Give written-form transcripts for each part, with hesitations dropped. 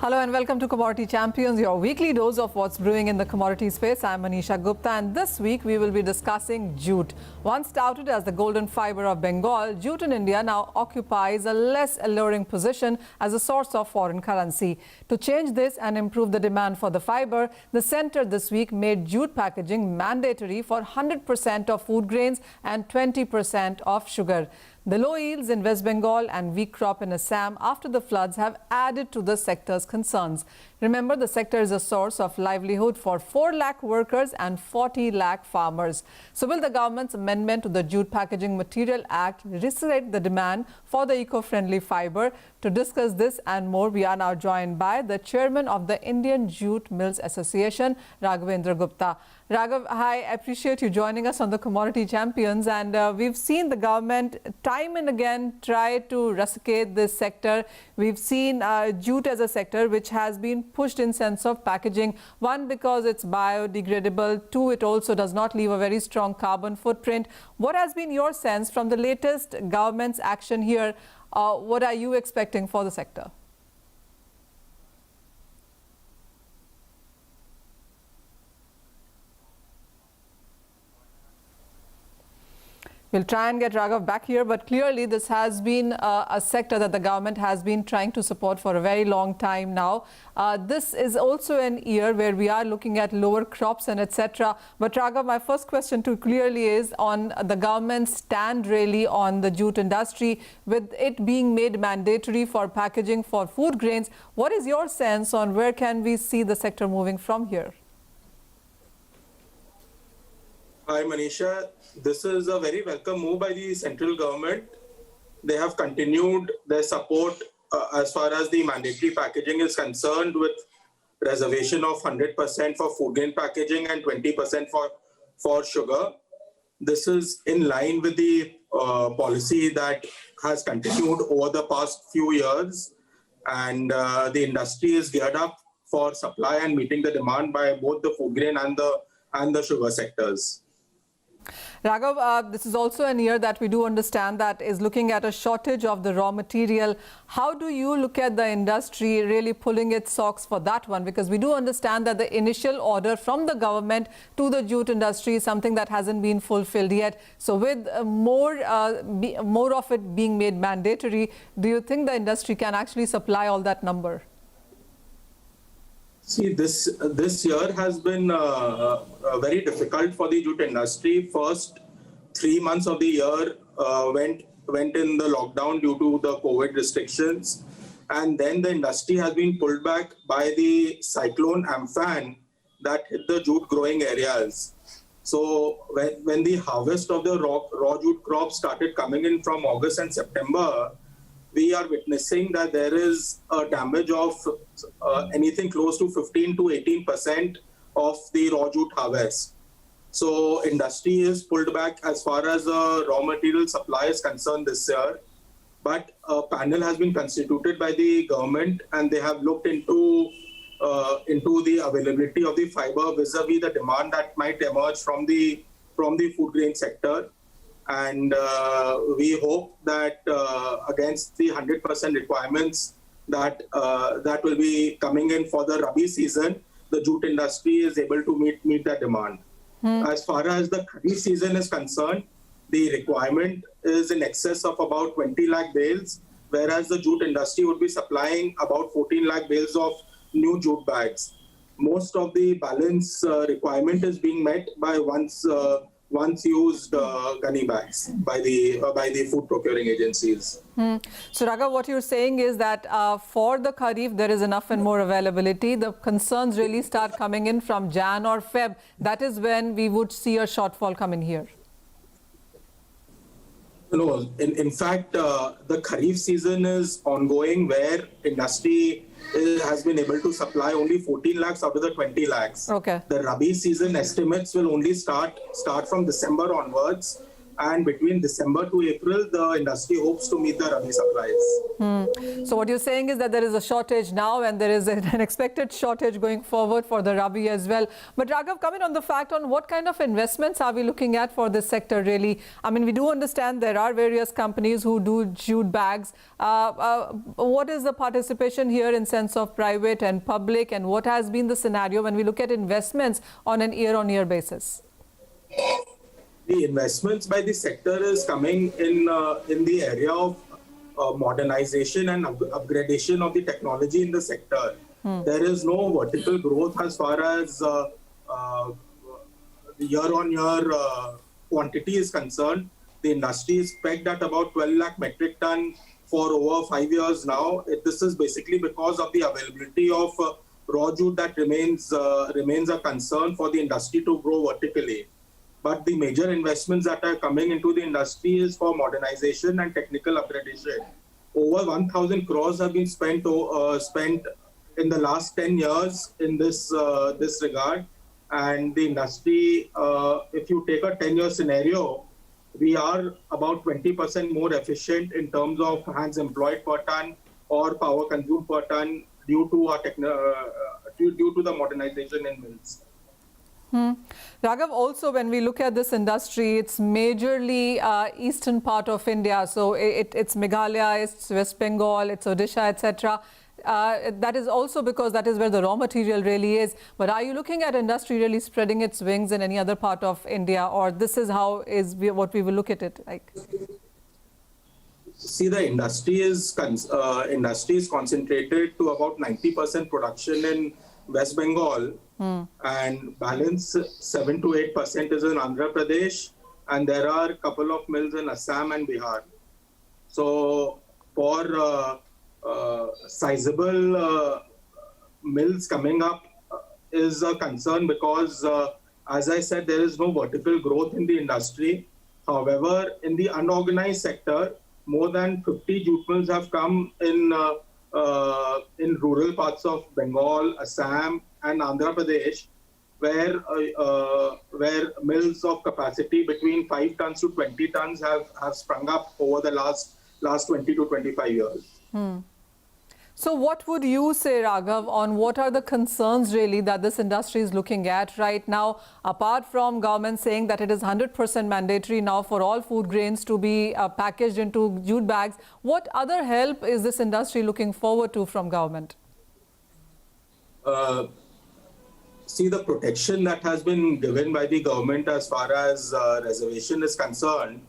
Hello and welcome to Commodity Champions, your weekly dose of what's brewing in the commodity space. I'm Manisha Gupta, and this week we will be discussing jute. Once touted as the golden fiber of Bengal, jute in India now occupies a less alluring position as a source of foreign currency. To change this and improve the demand for the fiber, the centre this week made jute packaging mandatory for 100% of food grains and 20% of sugar. The low yields in West Bengal and weak crop in Assam after the floods have added to the sector's concerns. Remember, the sector is a source of livelihood for 4 lakh workers and 40 lakh farmers. So will the government's amendment to the Jute Packaging Material Act resurrect the demand for the eco-friendly fiber? To discuss this and more, we are now joined by the chairman of the Indian Jute Mills Association, Raghavendra Gupta. Raghav, hi, I appreciate you joining us on the Commodity Champions, and we've seen the government time and again try to russicate this sector. We've seen jute as a sector which has been pushed in sense of packaging. One, because it's biodegradable. Two, it also does not leave a very strong carbon footprint. What has been your sense from the latest government's action here? What are you expecting for the sector? We'll try and get Raghav back here, but clearly this has been a sector that the government has been trying to support for a very long time now. This is also an year where we are looking at lower crops and etc. But Raghav, my first question to you clearly is on the government's stand really on the jute industry, with it being made mandatory for packaging for food grains. What is your sense on where can we see the sector moving from here? Hi Manisha, this is a very welcome move by the central government. They have continued their support as far as the mandatory packaging is concerned, with reservation of 100% for food grain packaging and 20% for sugar. This is in line with the policy that has continued over the past few years, and the industry is geared up for supply and meeting the demand by both the food grain and the sugar sectors. Raghav, this is also a year that we do understand that is looking at a shortage of the raw material. How do you look at the industry really pulling its socks for that one? Because we do understand that the initial order from the government to the jute industry is something that hasn't been fulfilled yet. So with more of it being made mandatory, do you think the industry can actually supply all that number? See, this year has been very difficult for the jute industry. First 3 months of the year went in the lockdown due to the COVID restrictions, and then the industry has been pulled back by the cyclone Amphan that hit the jute growing areas. So when the harvest of the raw jute crops started coming in from August and September, we are witnessing that there is a damage of anything close to 15 to 18% of the raw jute harvest. So industry is pulled back as far as raw material supply is concerned this year. But a panel has been constituted by the government, and they have looked into the availability of the fiber vis-a-vis the demand that might emerge from the food grain sector. And we hope that against the 100% requirements that will be coming in for the Rabi season, the jute industry is able to meet that demand. As far as the Kharif season is concerned, the requirement is in excess of about 20 lakh bales, whereas the jute industry would be supplying about 14 lakh bales of new jute bags. Most of the balance requirement is being met by once used gunny bags by the food procuring agencies. So Raghav, what you're saying is that for the Kharif, there is enough and more availability. The concerns really start coming in from Jan or Feb. That is when we would see a shortfall come in here. No, in fact, the Kharif season is ongoing, where industry has been able to supply only 14 lakhs out of the 20 lakhs. Okay. The Rabi season estimates will only start from December onwards, And between December to April, the industry hopes to meet the Rabi supplies. So what you're saying is that there is a shortage now and there is an expected shortage going forward for the Rabi as well. But Raghav, coming on the fact on what kind of investments are we looking at for this sector really? I mean, we do understand there are various companies who do jute bags. What is the participation here in sense of private and public, and what has been the scenario when we look at investments on an year-on-year basis? The investments by the sector is coming in the area of modernization and upgradation of the technology in the sector. There is no vertical growth as far as the year-on-year quantity is concerned. The industry is pegged at about 12 lakh metric ton for over 5 years now. This is basically because of the availability of raw jute that remains a concern for the industry to grow vertically. But the major investments that are coming into the industry is for modernization and technical upgradation. Over 1,000 crores have been spent in the last 10 years in this regard. And the industry, if you take a 10-year scenario, we are about 20% more efficient in terms of hands employed per ton or power consumed per ton due to the modernization in mills. Raghav, also when we look at this industry, it's majorly eastern part of India. So it's Meghalaya, it's West Bengal, it's Odisha, etc. That is also because that is where the raw material really is. But are you looking at industry really spreading its wings in any other part of India, or this is what we will look at it like? See, the industry is concentrated to about 90% production in West Bengal, and balance 7 to 8% is in Andhra Pradesh, and there are a couple of mills in Assam and Bihar. So for sizable mills coming up is a concern because, as I said, there is no vertical growth in the industry. However, in the unorganized sector, more than 50 jute mills have come in rural parts of Bengal, Assam, and Andhra Pradesh, where mills of capacity between 5 tons to 20 tons have sprung up over the last 20 to 25 years. So what would you say, Raghav, on what are the concerns really that this industry is looking at right now, apart from government saying that it is 100% mandatory now for all food grains to be packaged into jute bags? What other help is this industry looking forward to from government? See, the protection that has been given by the government as far as reservation is concerned,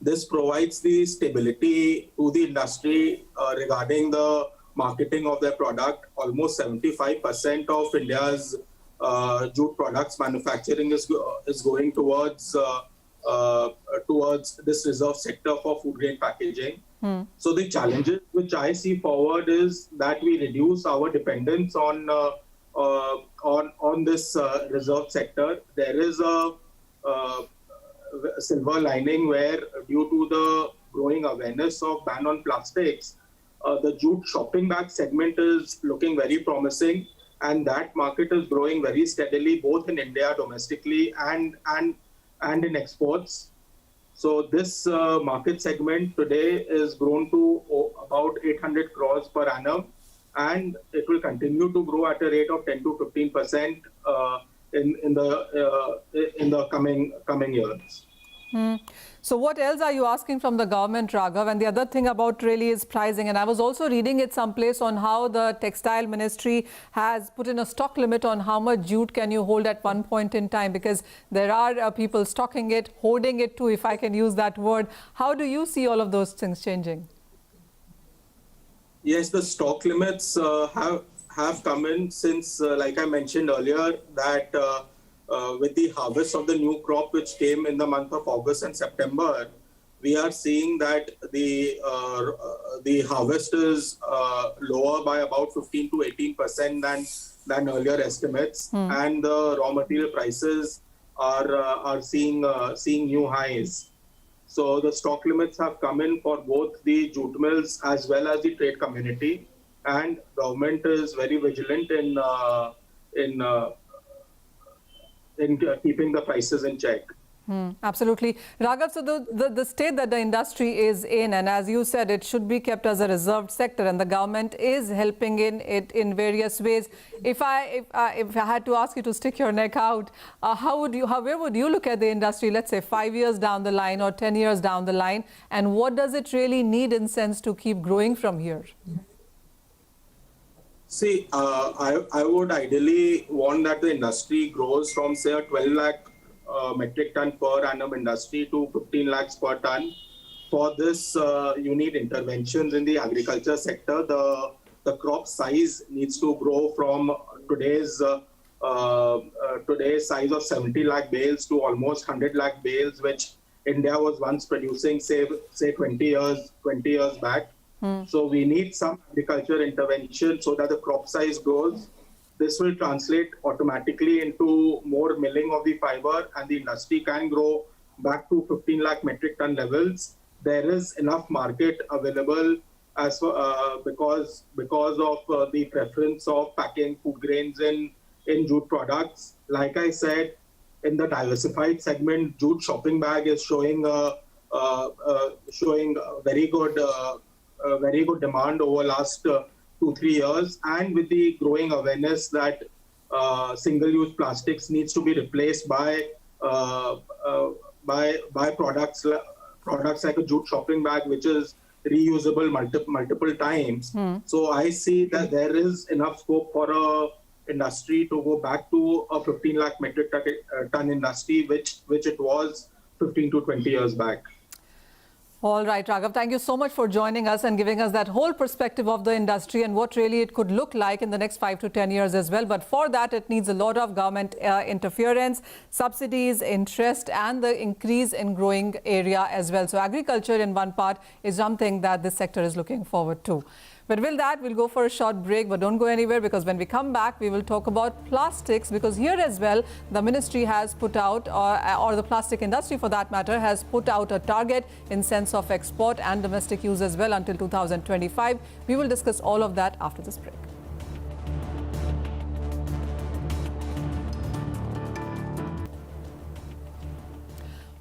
this provides the stability to the industry regarding the marketing of their product. Almost 75% of India's jute products manufacturing is going towards this reserve sector for food grain packaging. So the challenges which I see forward is that we reduce our dependence on this reserve sector. There is a silver lining where, due to the growing awareness of ban on plastics, the jute shopping bag segment is looking very promising, and that market is growing very steadily both in India domestically and in exports. So this market segment today is grown to about 800 crores per annum, and it will continue to grow at a rate of 10 to 15% in the coming years. So what else are you asking from the government, Raghav? And the other thing about really is pricing. And I was also reading it someplace on how the textile ministry has put in a stock limit on how much jute can you hold at one point in time, because there are people stocking it, hoarding it too, if I can use that word. How do you see all of those things changing? Yes, the stock limits have come in since, like I mentioned earlier, that with the harvest of the new crop which came in the month of August and September, we are seeing that the harvest is lower by about 15 to 18% than earlier estimates, and the raw material prices are seeing new highs. So the stock limits have come in for both the jute mills as well as the trade community, and government is very vigilant in keeping the prices in check. Absolutely. Raghav, so the state that the industry is in, and as you said, it should be kept as a reserved sector, and the government is helping in it in various ways. If I had to ask you to stick your neck out, where would you look at the industry, let's say 5 years down the line or 10 years down the line, and what does it really need in sense to keep growing from here? See, I would ideally want that the industry grows from, say, a 12 lakh metric ton per annum industry to 15 lakhs per ton. For this, you need interventions in the agriculture sector. The crop size needs to grow from today's size of 70 lakh bales to almost 100 lakh bales, which India was once producing, say 20 years back. So we need some agriculture intervention so that the crop size grows. This will translate automatically into more milling of the fiber, and the industry can grow back to 15 lakh metric ton levels. There is enough market available because of the preference of packing food grains in jute products. Like I said, in the diversified segment, jute shopping bag is showing very good demand over last 2-3 years, and with the growing awareness that single-use plastics needs to be replaced by products like a jute shopping bag, which is reusable multiple times. So I see that there is enough scope for a industry to go back to a 15 lakh metric ton industry, which it was 15 to 20 years back. All right, Raghav, thank you so much for joining us and giving us that whole perspective of the industry and what really it could look like in the next 5 to 10 years as well. But for that, it needs a lot of government interference, subsidies, interest, and the increase in growing area as well. So agriculture in one part is something that this sector is looking forward to. But with that, we'll go for a short break, but don't go anywhere, because when we come back, we will talk about plastics, because here as well, the ministry has put out, or the plastic industry for that matter, has put out a target in sense of export and domestic use as well until 2025. We will discuss all of that after this break.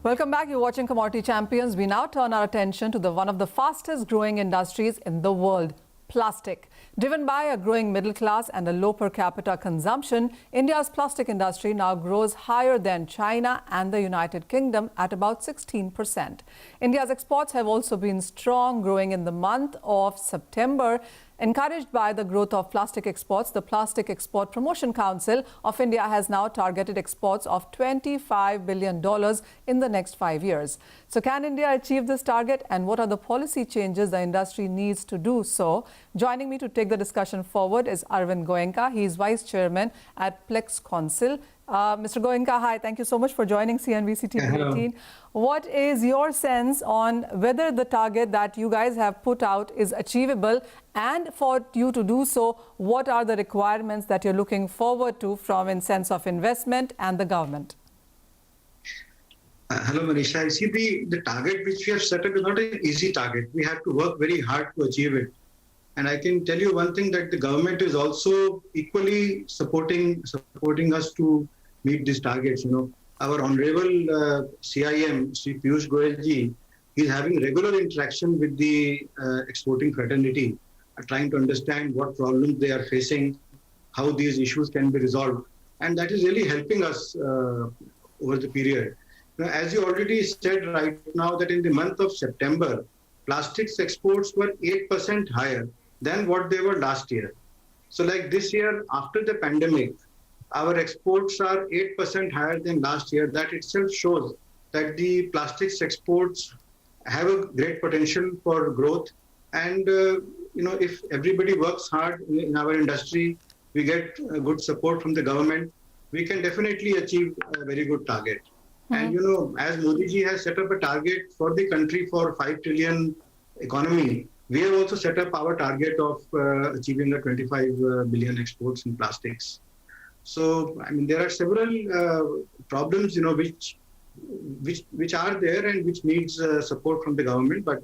Welcome back. You're watching Commodity Champions. We now turn our attention to one of the fastest growing industries in the world, plastic. Driven by a growing middle class and a low per capita consumption, India's plastic industry now grows higher than China and the United Kingdom at about 16%. India's exports have also been strong, growing in the month of September. Encouraged by the growth of plastic exports, the Plastic Export Promotion Council of India has now targeted exports of $25 billion in the next 5 years. So can India achieve this target, and what are the policy changes the industry needs to do so? Joining me to take the discussion forward is Arvind Goenka. He is Vice Chairman at Plex Council. Mr. Goenka, hi. Thank you so much for joining CNBC TV 18. What is your sense on whether the target that you guys have put out is achievable? And for you to do so, what are the requirements that you're looking forward to from in sense of investment and the government? Hello, Manisha. You see, the target which we have set up is not an easy target. We have to work very hard to achieve it. And I can tell you one thing, that the government is also equally supporting us to meet these targets. You know, our honorable CIM, Sri Piyush Goyal ji, is having regular interaction with the exporting fraternity, trying to understand what problems they are facing, how these issues can be resolved. And that is really helping us over the period. Now, as you already said right now, that in the month of September, plastics exports were 8% higher than what they were last year. So like this year, after the pandemic, our exports are 8% higher than last year. That itself shows that the plastics exports have a great potential for growth. And, you know, if everybody works hard in our industry, we get good support from the government, we can definitely achieve a very good target. And, you know, as Modi ji has set up a target for the country for 5 trillion economy, we have also set up our target of achieving a 25 billion exports in plastics. So, I mean, there are several problems, you know, which are there and which needs support from the government. But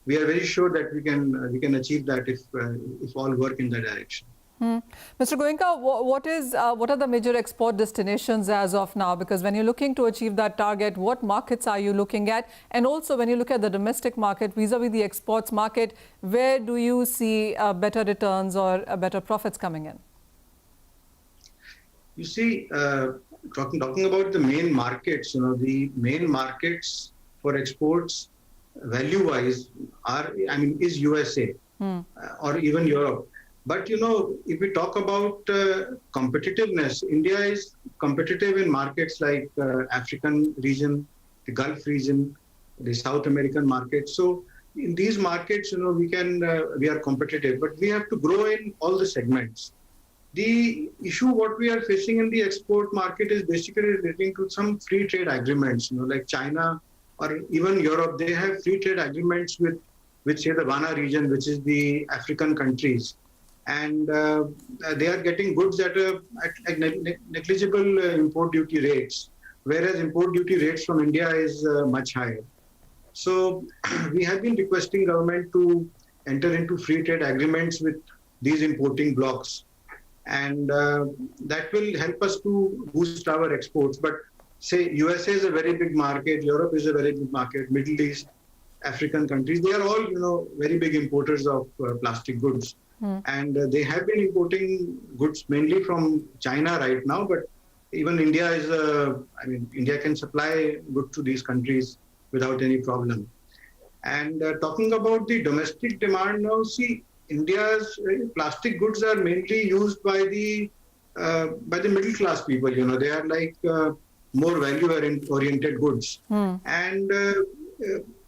we are very sure that we can achieve that if all work in that direction. Mr. Goenka, what are the major export destinations as of now? Because when you're looking to achieve that target, what markets are you looking at? And also, when you look at the domestic market vis-a-vis the exports market, where do you see better returns or better profits coming in? You see, talking about the main markets, the main markets for exports value-wise is USA or even Europe. But, if we talk about competitiveness, India is competitive in markets like African region, the Gulf region, the South American market. So in these markets, we are competitive, but we have to grow in all the segments. The issue what we are facing in the export market is basically relating to some free trade agreements, like China or even Europe. They have free trade agreements with say the WANA region, which is the African countries. And they are getting goods at negligible import duty rates, whereas import duty rates from India is much higher. So we have been requesting government to enter into free trade agreements with these importing blocs, and that will help us to boost our exports. But say USA is a very big market, Europe is a very big market, Middle East, African countries, they are all very big importers of plastic goods. And they have been importing goods mainly from China right now, but even India India can supply goods to these countries without any problem. And talking about the domestic demand now, see, India's plastic goods are mainly used by the middle class people. They are like more value-oriented goods, and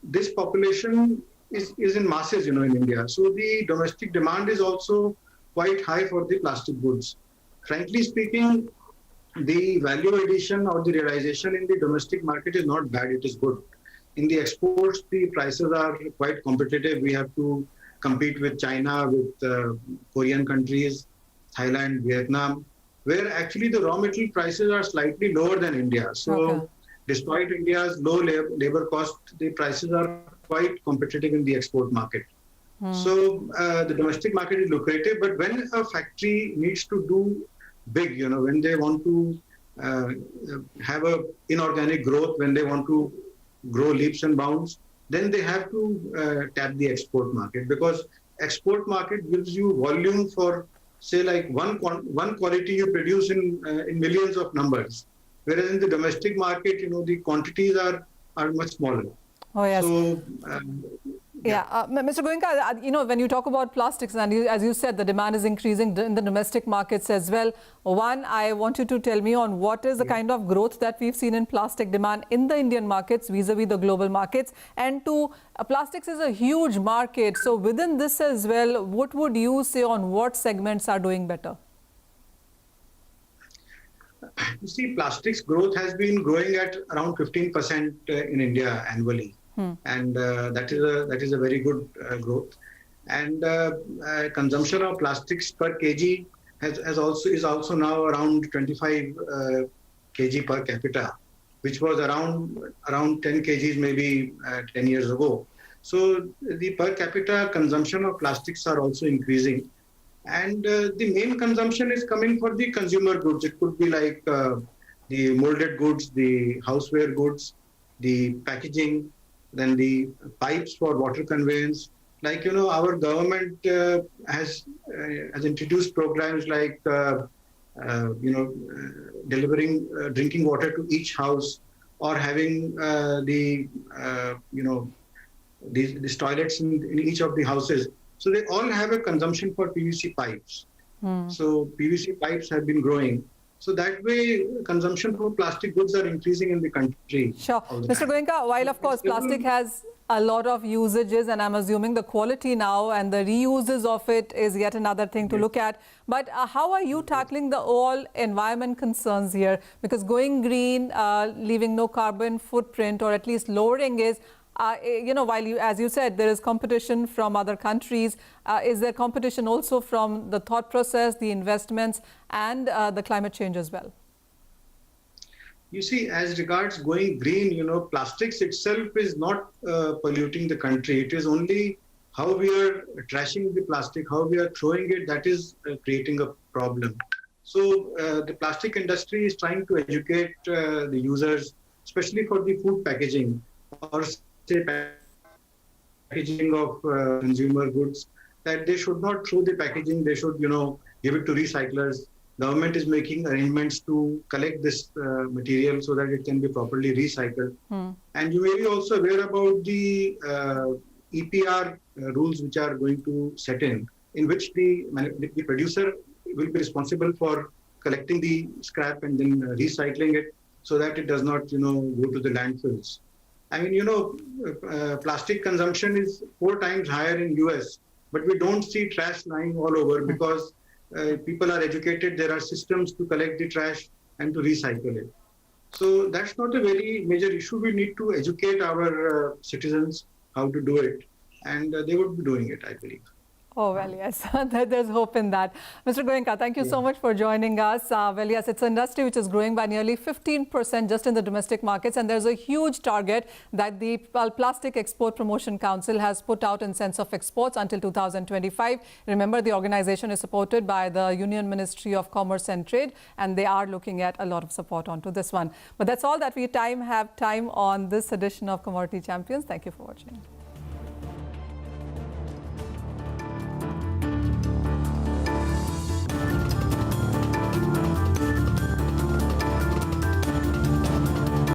this population is in masses, in India. So the domestic demand is also quite high for the plastic goods. Frankly speaking, the value addition or the realization in the domestic market is not bad, it is good. In the exports, the prices are quite competitive. We have to compete with China, with Korean countries, Thailand, Vietnam, where actually the raw material prices are slightly lower than India. So despite India's low labor cost, the prices are quite competitive in the export market. So the domestic market is lucrative, but when a factory needs to do big, when they want to have a inorganic growth, when they want to grow leaps and bounds, then they have to tap the export market, because export market gives you volume for, say, like one quality you produce in millions of numbers, whereas in the domestic market, the quantities are much smaller. Oh, yes. So, Mr. Goenka, when you talk about plastics, and as you said, the demand is increasing in the domestic markets as well. One, I want you to tell me on what is the kind of growth that we've seen in plastic demand in the Indian markets vis-a-vis the global markets. And two, plastics is a huge market. So within this as well, what would you say on what segments are doing better? You see, plastics growth has been growing at around 15% in India annually. And that is a very good growth. And consumption of plastics per kg is also now around 25 kg per capita, which was around 10 kgs maybe 10 years ago. So the per capita consumption of plastics are also increasing. And the main consumption is coming for the consumer goods. It could be like the molded goods, the houseware goods, the packaging, then the pipes for water conveyance. Like, our government has introduced programs like, delivering drinking water to each house, or having these toilets in each of the houses. So they all have a consumption for PVC pipes. So PVC pipes have been growing. So that way, consumption for plastic goods are increasing in the country. Sure. Mr. Goenka, while of course plastic has a lot of usages, and I'm assuming the quality now and the reuses of it is yet another thing to look at. But how are you tackling the all environment concerns here? Because going green, leaving no carbon footprint, or at least lowering is, while you, as you said, there is competition from other countries, is there competition also from the thought process, the investments, and the climate change as well? You see, as regards going green, plastics itself is not polluting the country. It is only how we are trashing the plastic, how we are throwing it, that is creating a problem. So the plastic industry is trying to educate the users, especially for the food packaging or say packaging of consumer goods, that they should not throw the packaging, they should, give it to recyclers. Government is making arrangements to collect this material so that it can be properly recycled. And you may be also aware about the EPR rules which are going to set in which the producer will be responsible for collecting the scrap and then recycling it so that it does not, go to the landfills. I mean, plastic consumption is 4 times higher in US, but we don't see trash lying all over because people are educated. There are systems to collect the trash and to recycle it. So that's not a very major issue. We need to educate our citizens how to do it, and they would be doing it, I believe. Oh, well, yes, there's hope in that. Mr. Goenka, thank you so much for joining us. Well, yes, it's an industry which is growing by nearly 15% just in the domestic markets. And there's a huge target that the Plastic Export Promotion Council has put out in sense of exports until 2025. Remember, the organization is supported by the Union Ministry of Commerce and Trade, and they are looking at a lot of support onto this one. But that's all that we have time on this edition of Commodity Champions. Thank you for watching.